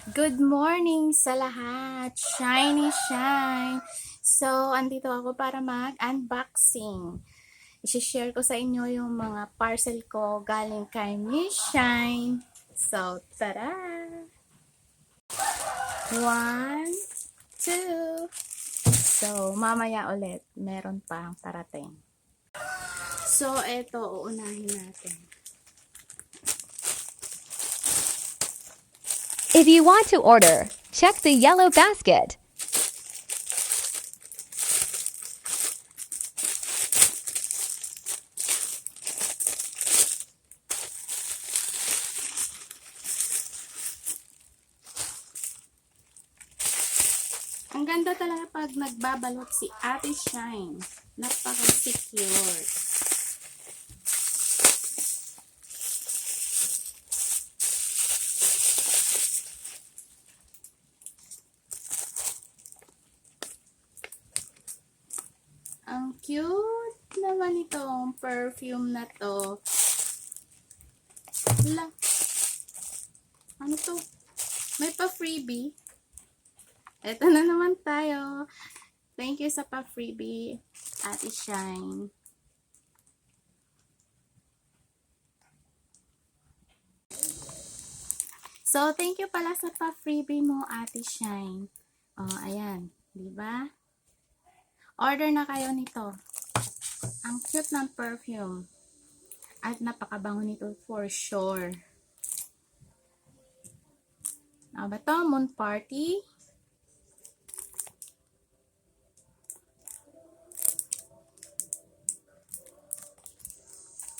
Good morning sa lahat! Shiny shine! So, andito ako para mag-unboxing. I-share ko sa inyo yung mga parcel ko galing kay Miss Shine. So, tara! 1, 2. So, mamaya ulit. Meron pang parating. So, eto, uunahin natin. If you want to order, check the yellow basket. Ang ganda talaga pag nagbabalot si Ate Shine. Napaka-secure. Ang cute naman itong perfume na to. Hala. Ano to? May pa-freebie. Ito na naman tayo. Thank you sa pa-freebie, Ate Shine. So, thank you pala sa pa-freebie mo, Ate Shine. Oh, ayan. Diba? Order na kayo nito. Ang cute ng perfume. At napakabango nito for sure. Ano ba to? Moon Party.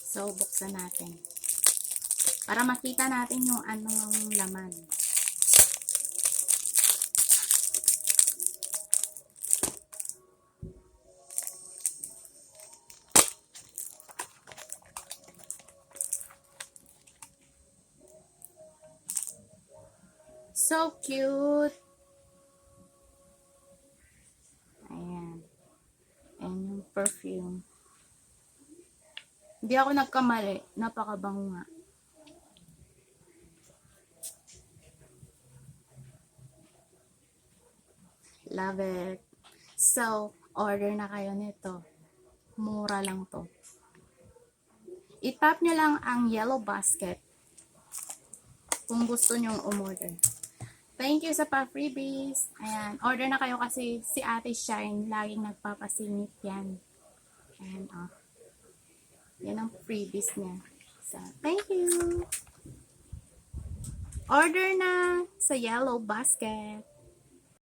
So, buksan natin. Para makita natin yung anong laman. So cute! Ayan. Ayan yung perfume. Hindi ako nagkamali. Napakabango nga. Love it. So, order na kayo nito. Mura lang to. I-tap nyo lang ang yellow basket kung gusto nyong umorder. Thank you sa pa-freebies. Ayan. Order na kayo kasi si Ate Shine laging nagpapasingit yan. Ayan, oh. Yan ang freebies niya. So, thank you. Order na sa yellow basket.